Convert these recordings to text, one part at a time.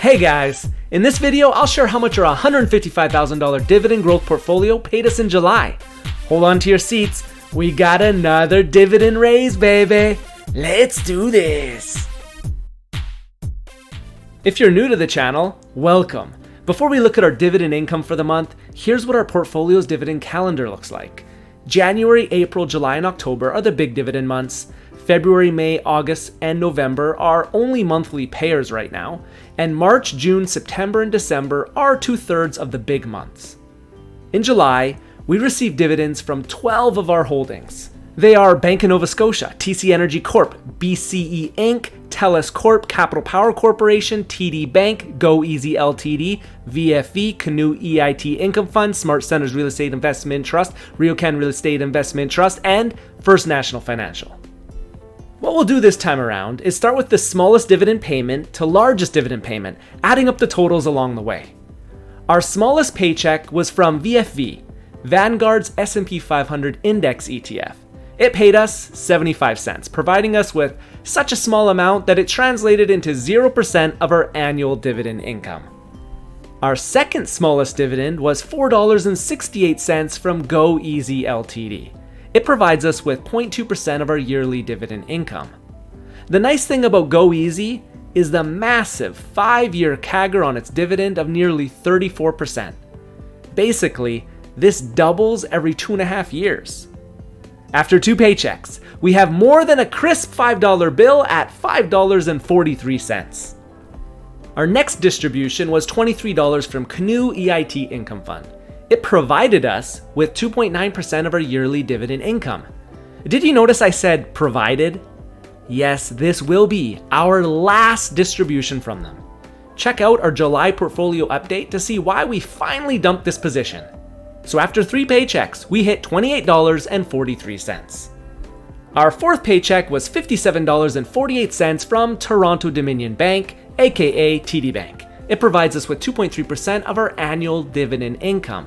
Hey guys! In this video, I'll share how much our $155,000 dividend growth portfolio paid us in July. Hold on to your seats, we got another dividend raise, baby! Let's do this! If you're new to the channel, welcome. Before we look at our dividend income for the month, here's what our portfolio's dividend calendar looks like. January, April, July, and October are the big dividend months. February, May, August, and November are only monthly payers right now, and March, June, September, and December are 2/3 of the big months. In July, we received dividends from 12 of our holdings. They are Bank of Nova Scotia, TC Energy Corp, BCE Inc, Telus Corp, Capital Power Corporation, TD Bank, Goeasy LTD, VFV, Canoe Eit Income Fund, Smartcentres Real Estate Investment Trust, RioCan Real Estate Investment Trust, and First National Financial. What we'll do this time around is start with the smallest dividend payment to largest dividend payment, adding up the totals along the way. Our smallest paycheck was from VFV, Vanguard's S&P 500 Index ETF. It paid us 75 cents, providing us with such a small amount that it translated into 0% of our annual dividend income. Our second smallest dividend was $4.68 from Goeasy LTD. It provides us with 0.2% of our yearly dividend income. The nice thing about Goeasy is the massive 5-year CAGR on its dividend of nearly 34%. Basically, this doubles every 2.5 years. After 2 paychecks, we have more than a crisp $5 bill at $5.43. Our next distribution was $23 from Canoe Eit Income Fund. It provided us with 2.9% of our yearly dividend income. Did you notice I said provided? Yes, this will be our last distribution from them. Check out our July portfolio update to see why we finally dumped this position. So after 3 paychecks, we hit $28.43. Our fourth paycheck was $57.48 from Toronto Dominion Bank, aka TD Bank. It provides us with 2.3% of our annual dividend income.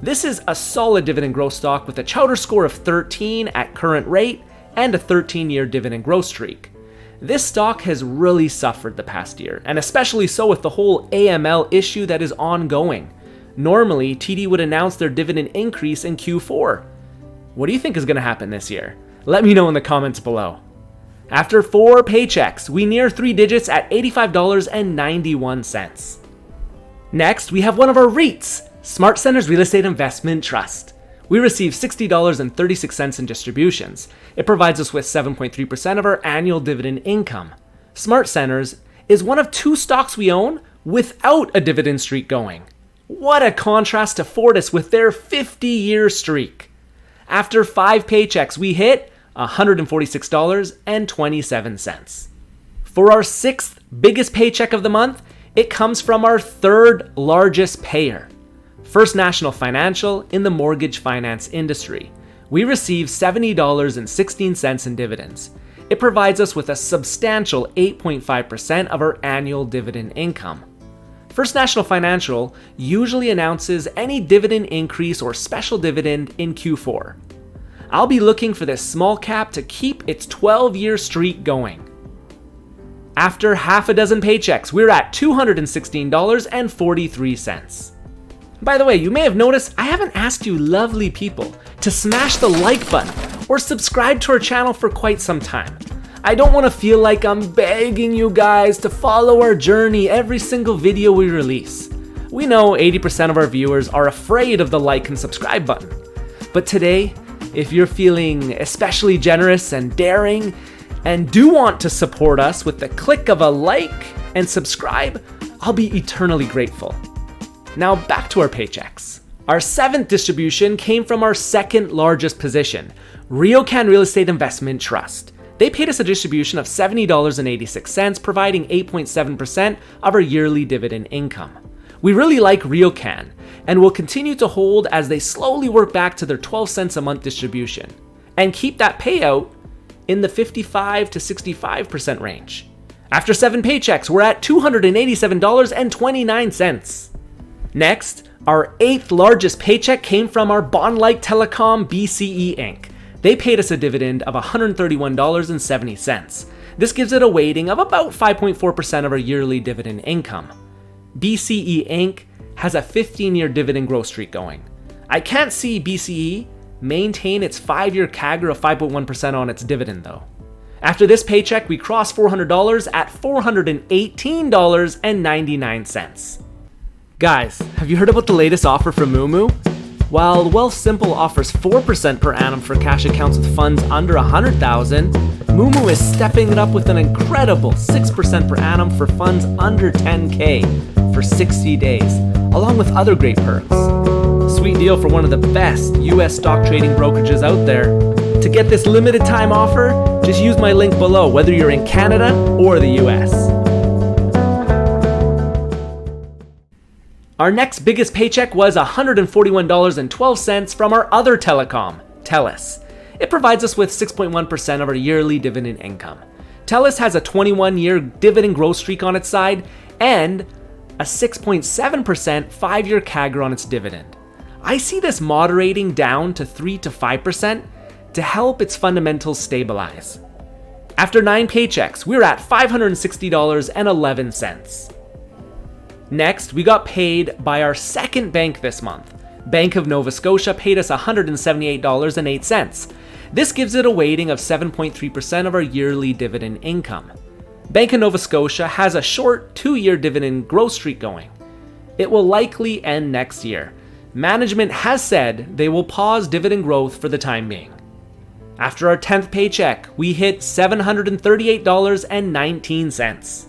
This is a solid dividend growth stock with a chowder score of 13 at current rate and a 13-year dividend growth streak. This stock has really suffered the past year, and especially so with the whole AML issue that is ongoing. Normally, TD would announce their dividend increase in Q4. What do you think is going to happen this year? Let me know in the comments below. After 4 paychecks, we near 3 digits at $85.91. Next, we have one of our REITs, Smartcentres Real Estate Investment Trust. We receive $60.36 in distributions. It provides us with 7.3% of our annual dividend income. Smartcentres is one of 2 stocks we own without a dividend streak going. What a contrast to Fortis with their 50-year streak. After 5 paychecks, we hit $146.27. For our 6th biggest paycheck of the month, it comes from our 3rd largest payer, First National Financial in the mortgage finance industry. We receive $70.16 in dividends. It provides us with a substantial 8.5% of our annual dividend income. First National Financial usually announces any dividend increase or special dividend in Q4. I'll be looking for this small cap to keep its 12-year streak going. After half a dozen paychecks, we're at $216.43. By the way, you may have noticed I haven't asked you lovely people to smash the like button or subscribe to our channel for quite some time. I don't want to feel like I'm begging you guys to follow our journey every single video we release. We know 80% of our viewers are afraid of the like and subscribe button. But today, if you're feeling especially generous and daring and do want to support us with the click of a like and subscribe, I'll be eternally grateful. Now back to our paychecks. Our 7th distribution came from our 2nd largest position, RioCan Real Estate Investment Trust. They paid us a distribution of $70.86, providing 8.7% of our yearly dividend income. We really like RioCan and will continue to hold as they slowly work back to their 12 cents a month distribution and keep that payout in the 55 to 65% range. After 7 paychecks, we're at $287.29. Next, our 8th largest paycheck came from our bond-like telecom BCE Inc. They paid us a dividend of $131.70. This gives it a weighting of about 5.4% of our yearly dividend income. BCE Inc. has a 15-year dividend growth streak going. I can't see BCE maintain its 5-year CAGR of 5.1% on its dividend though. After this paycheck, we cross $400 at $418.99. Guys, have you heard about the latest offer from Moomoo? While Wealthsimple offers 4% per annum for cash accounts with funds under $100,000, Moomoo is stepping it up with an incredible 6% per annum for funds under $10K for 60 days, along with other great perks. Sweet deal for one of the best US stock trading brokerages out there. To get this limited time offer, just use my link below, whether you're in Canada or the US. Our next biggest paycheck was $141.12 from our other telecom, Telus. It provides us with 6.1% of our yearly dividend income. Telus has a 21-year dividend growth streak on its side and a 6.7% 5-year CAGR on its dividend. I see this moderating down to 3 to 5% to help its fundamentals stabilize. After 9 paychecks, we're at $560.11. Next, we got paid by our second bank this month. Bank of Nova Scotia paid us $178.08. This gives it a weighting of 7.3% of our yearly dividend income. Bank of Nova Scotia has a short 2-year dividend growth streak going. It will likely end next year. Management has said they will pause dividend growth for the time being. After our 10th paycheck, we hit $738.19.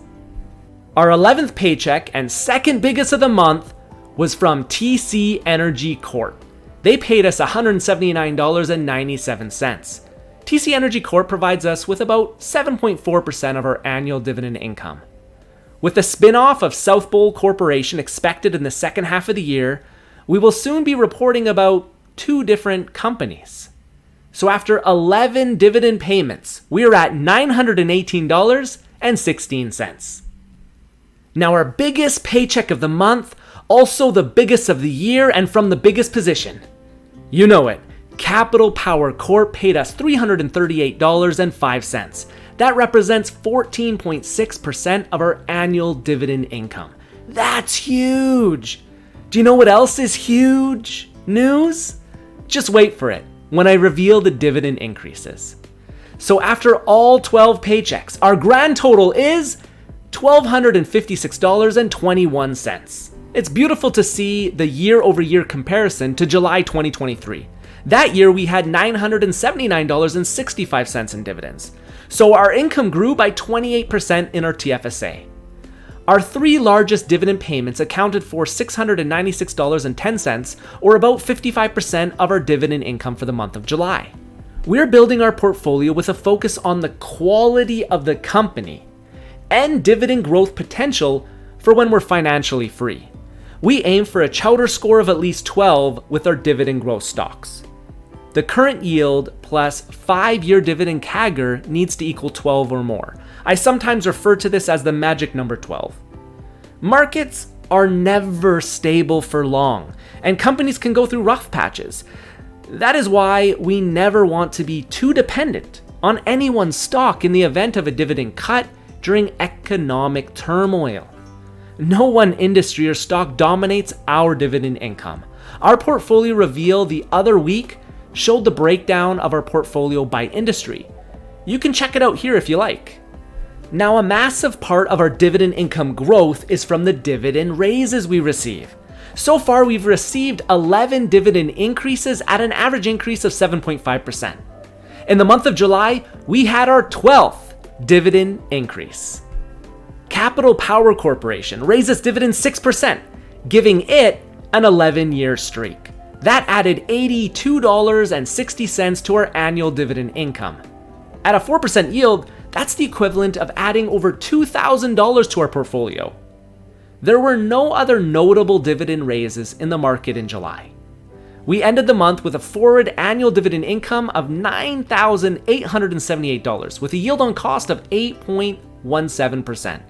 Our 11th paycheck and second biggest of the month was from TC Energy Corp. They paid us $179.97. TC Energy Corp provides us with about 7.4% of our annual dividend income. With the spin-off of South Bowl Corporation expected in the second half of the year, we will soon be reporting about 2 different companies. So after 11 dividend payments, we are at $918.16. Now our biggest paycheck of the month, also the biggest of the year and from the biggest position. You know it, Capital Power Corp paid us $338.05. That represents 14.6% of our annual dividend income. That's huge! Do you know what else is huge news? Just wait for it when I reveal the dividend increases. So after all 12 paychecks, our grand total is $1,256.21. It's beautiful to see the year-over-year comparison to July 2023. That year we had $979.65 in dividends. So our income grew by 28% in our TFSA. Our 3 largest dividend payments accounted for $696.10, or about 55% of our dividend income for the month of July. We're building our portfolio with a focus on the quality of the company and dividend growth potential for when we're financially free. We aim for a chowder score of at least 12 with our dividend growth stocks. The current yield plus 5-year dividend CAGR needs to equal 12 or more. I sometimes refer to this as the magic number 12. Markets are never stable for long, and companies can go through rough patches. That is why we never want to be too dependent on any one stock in the event of a dividend cut during economic turmoil. No one industry or stock dominates our dividend income. Our portfolio reveal the other week showed the breakdown of our portfolio by industry. You can check it out here if you like. Now, a massive part of our dividend income growth is from the dividend raises we receive. So far, we've received 11 dividend increases at an average increase of 7.5%. In the month of July, we had our 12th dividend increase. Capital Power Corporation raised its dividend 6%, giving it an 11-year streak. That added $82.60 to our annual dividend income. At a 4% yield, that's the equivalent of adding over $2,000 to our portfolio. There were no other notable dividend raises in the market in July. We ended the month with a forward annual dividend income of $9,878 with a yield on cost of 8.17%.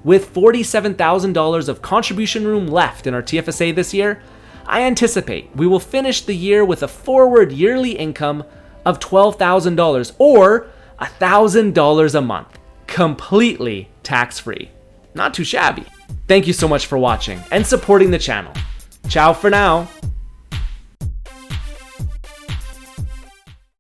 With $47,000 of contribution room left in our TFSA this year, I anticipate we will finish the year with a forward yearly income of $12,000 or $1,000 a month, completely tax-free. Not too shabby. Thank you so much for watching and supporting the channel. Ciao for now.